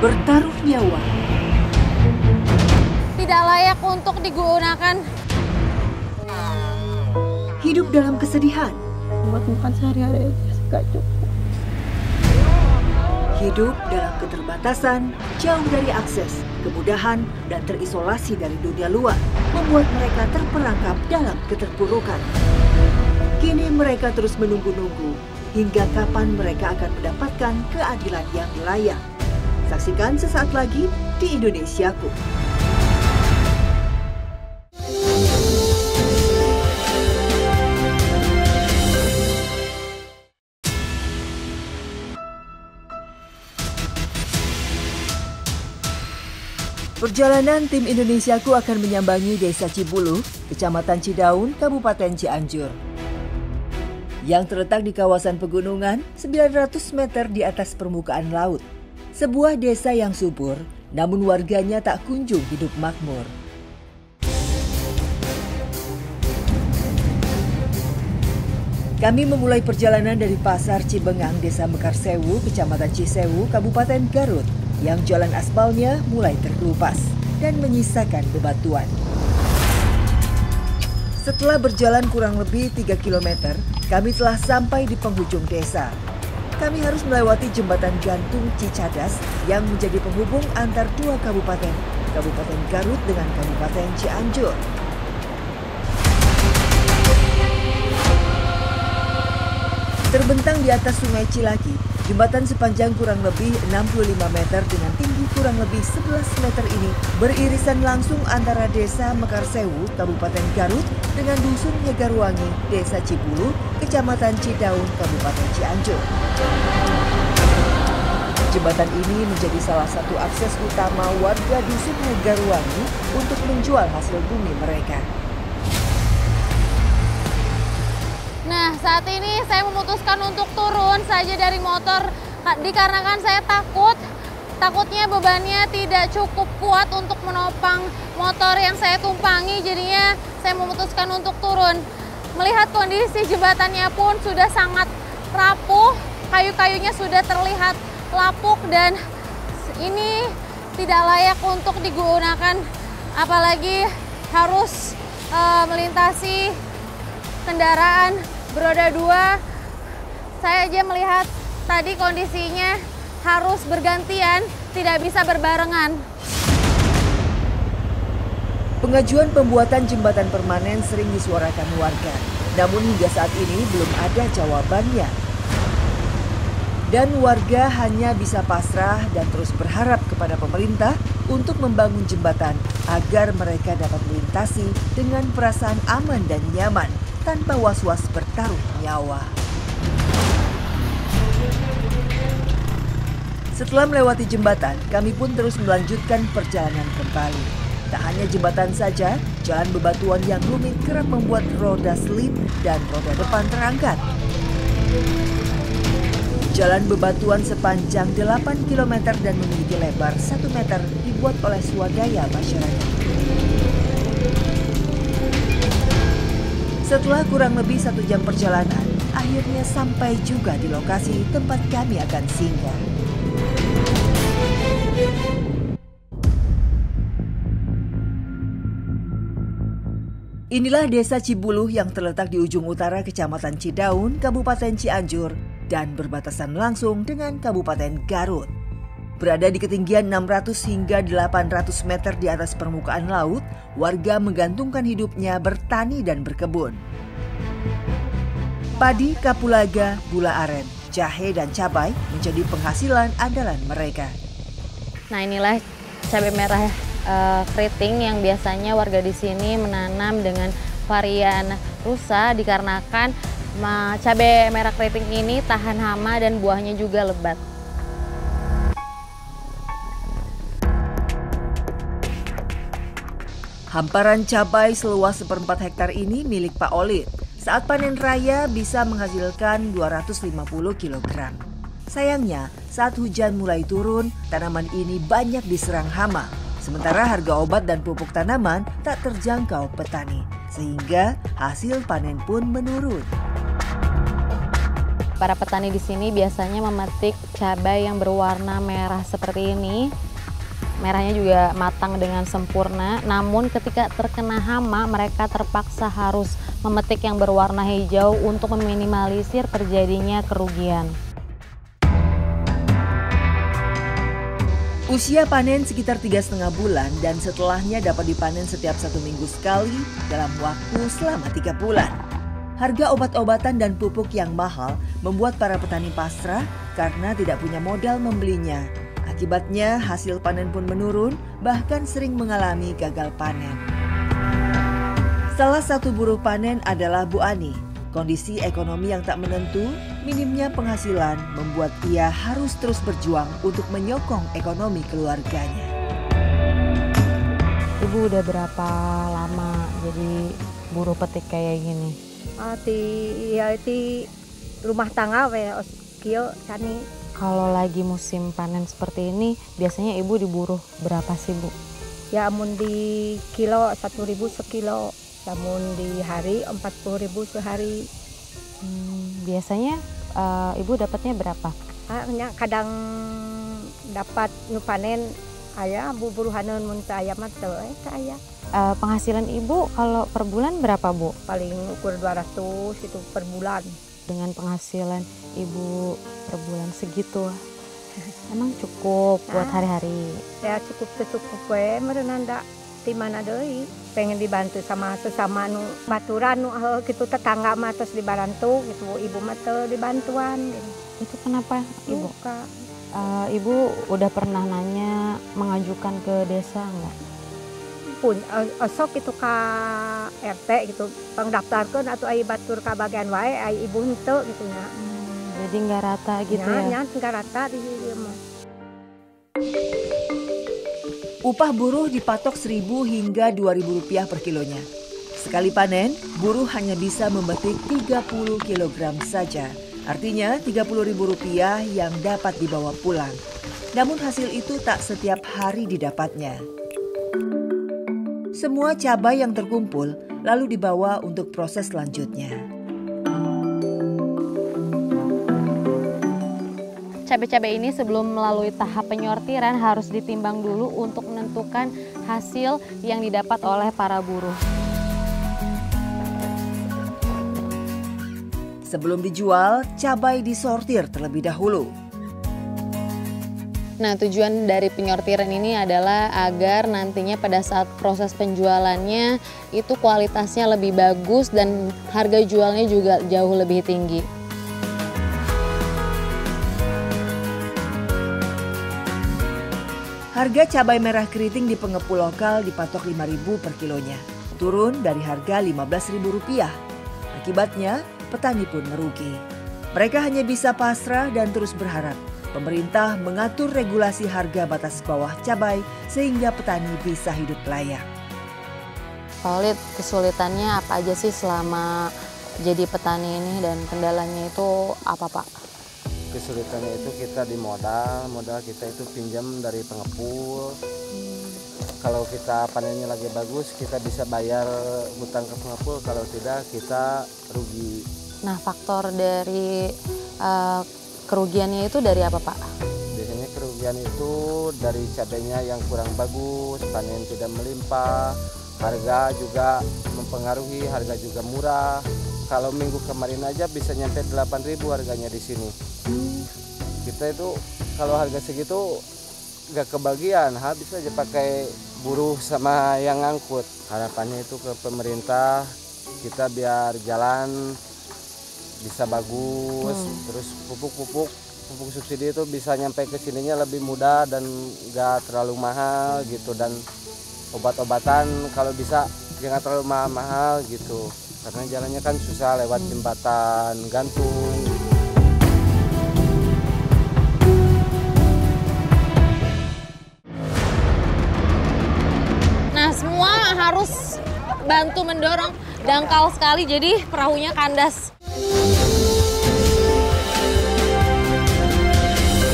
bertaruh nyawa. Tidak layak untuk digunakan. Hidup dalam kesedihan. Buat makan sehari-hari gak cukup. Hidup dalam keterbatasan, jauh dari akses, kemudahan, dan terisolasi dari dunia luar, membuat mereka terperangkap dalam keterpurukan. Kini mereka terus menunggu-nunggu, hingga kapan mereka akan mendapatkan keadilan yang layak. Saksikan sesaat lagi di Indonesiaku. Perjalanan tim Indonesiaku akan menyambangi Desa Cibuluh, Kecamatan Cidaun, Kabupaten Cianjur. Yang terletak di kawasan pegunungan 900 meter di atas permukaan laut. Sebuah desa yang subur, namun warganya tak kunjung hidup makmur. Kami memulai perjalanan dari Pasar Cibengang, Desa Mekarsewu, Kecamatan Cisewu, Kabupaten Garut, yang jalan aspalnya mulai terkelupas dan menyisakan bebatuan. Setelah berjalan kurang lebih 3 km, kami telah sampai di penghujung desa. Kami harus melewati jembatan gantung Cicadas yang menjadi penghubung antar dua kabupaten, Kabupaten Garut dengan Kabupaten Cianjur. Terbentang di atas Sungai Cilaki, jembatan sepanjang kurang lebih 65 meter dengan tinggi kurang lebih 11 meter ini beririsan langsung antara Desa Mekarsewu, Kabupaten Garut dengan Dusun Hegarwangi, Desa Cibuluh, Kecamatan Cidaun, Kabupaten Cianjur. Jembatan ini menjadi salah satu akses utama warga Dusun Hegarwangi untuk menjual hasil bumi mereka. Nah, saat ini saya memutuskan untuk turun saja dari motor dikarenakan saya takutnya bebannya tidak cukup kuat untuk menopang motor yang saya tumpangi, jadinya saya memutuskan untuk turun. Melihat kondisi jembatannya pun sudah sangat rapuh, kayu-kayunya sudah terlihat lapuk dan ini tidak layak untuk digunakan, apalagi harus melintasi kendaraan beroda 2. Saya aja melihat tadi kondisinya harus bergantian, tidak bisa berbarengan. Pengajuan pembuatan jembatan permanen sering disuarakan warga, namun hingga saat ini belum ada jawabannya. Dan warga hanya bisa pasrah dan terus berharap kepada pemerintah untuk membangun jembatan agar mereka dapat melintasi dengan perasaan aman dan nyaman, tanpa was-was bertaruh nyawa. Setelah melewati jembatan, kami pun terus melanjutkan perjalanan kembali. Tak hanya jembatan saja, jalan bebatuan yang rumit kerap membuat roda selip dan roda depan terangkat. Jalan bebatuan sepanjang 8 km dan memiliki lebar 1 meter dibuat oleh swadaya masyarakat. Setelah kurang lebih 1 jam perjalanan, akhirnya sampai juga di lokasi tempat kami akan singgah. Inilah Desa Cibuluh yang terletak di ujung utara Kecamatan Cidaun, Kabupaten Cianjur, dan berbatasan langsung dengan Kabupaten Garut. Berada di ketinggian 600 hingga 800 meter di atas permukaan laut, warga menggantungkan hidupnya bertani dan berkebun. Padi, kapulaga, gula aren, jahe, dan cabai menjadi penghasilan andalan mereka. Nah, inilah cabai merah keriting yang biasanya warga di sini menanam dengan varian rusa dikarenakan cabai merah keriting ini tahan hama dan buahnya juga lebat. Hamparan cabai seluas 1/4 hektar ini milik Pak Olit. Saat panen raya bisa menghasilkan 250 kg. Sayangnya, saat hujan mulai turun, tanaman ini banyak diserang hama. Sementara harga obat dan pupuk tanaman tak terjangkau petani, sehingga hasil panen pun menurun. Para petani di sini biasanya memetik cabai yang berwarna merah seperti ini. Merahnya juga matang dengan sempurna, namun ketika terkena hama mereka terpaksa harus memetik yang berwarna hijau untuk meminimalisir terjadinya kerugian. Usia panen sekitar 3,5 bulan dan setelahnya dapat dipanen setiap 1 minggu sekali dalam waktu selama 3 bulan. Harga obat-obatan dan pupuk yang mahal membuat para petani pasrah karena tidak punya modal membelinya. Akibatnya hasil panen pun menurun, bahkan sering mengalami gagal panen. Salah satu buruh panen adalah Bu Ani. Kondisi ekonomi yang tak menentu, minimnya penghasilan membuat ia harus terus berjuang untuk menyokong ekonomi keluarganya. Ibu udah berapa lama jadi buruh petik kayak gini? Di rumah tangga kio tani. Kalau lagi musim panen seperti ini, biasanya ibu diburuh berapa sih, Bu? Ya amun di kilo 1.000 sekilo, namun di hari 40.000 sehari. Biasanya ibu dapatnya berapa? Kadang dapat nu panen aya buruhaneun mun saya mah teu aya. Penghasilan ibu kalau per bulan berapa, Bu? Paling ukur 200 itu per bulan. Dengan penghasilan ibu per bulan segitu, emang cukup buat hari-hari? Ya cukup we meureun da di mana deui. Pengen dibantu sama sesama nu baturan nu kitu tetangga mah terus dibantu gitu. Ibu mah teu dibantuan gitu. Itu kenapa, Ibu? Ibu udah pernah nanya mengajukan ke desa nggak? Pun sok itu ka RT gitu pangdaftarkeun atau ai batur ka bagian wae ai ibu henteu gitu nya. Jadi nggak rata gitu ya? Nya nggak rata di dieu mah. Upah buruh dipatok Rp1.000 hingga Rp2.000 per kilonya. Sekali panen, buruh hanya bisa memetik 30 kg saja. Artinya Rp30.000 yang dapat dibawa pulang. Namun hasil itu tak setiap hari didapatnya. Semua cabai yang terkumpul lalu dibawa untuk proses selanjutnya. Cabai-cabai ini sebelum melalui tahap penyortiran harus ditimbang dulu untuk menentukan hasil yang didapat oleh para buruh. Sebelum dijual, cabai disortir terlebih dahulu. Nah, tujuan dari penyortiran ini adalah agar nantinya pada saat proses penjualannya itu kualitasnya lebih bagus dan harga jualnya juga jauh lebih tinggi. Harga cabai merah keriting di pengepul lokal dipatok Rp5.000 per kilonya, turun dari harga Rp15.000. Akibatnya, petani pun merugi. Mereka hanya bisa pasrah dan terus berharap pemerintah mengatur regulasi harga batas bawah cabai sehingga petani bisa hidup layak. Pak Olid, kesulitannya apa aja sih selama jadi petani ini dan kendalanya itu apa, Pak? Kesulitannya itu kita di modal kita itu pinjam dari pengepul. Kalau kita panennya lagi bagus, kita bisa bayar hutang ke pengepul, kalau tidak kita rugi. Nah, faktor dari kerugiannya itu dari apa, Pak? Biasanya kerugian itu dari cabainya yang kurang bagus, panen tidak melimpah, harga juga mempengaruhi, harga juga murah. Kalau minggu kemarin aja bisa nyampe 8.000 harganya di sini. Kita itu kalau harga segitu gak kebagian, habis aja pakai buruh sama yang ngangkut. Harapannya itu ke pemerintah, kita biar jalan bisa bagus, terus pupuk subsidi itu bisa nyampe ke sininya lebih mudah dan gak terlalu mahal gitu, dan obat-obatan kalau bisa jangan terlalu mahal gitu, karena jalannya kan susah lewat jembatan gantung. Nah, semua harus bantu mendorong, dangkal sekali jadi perahunya kandas.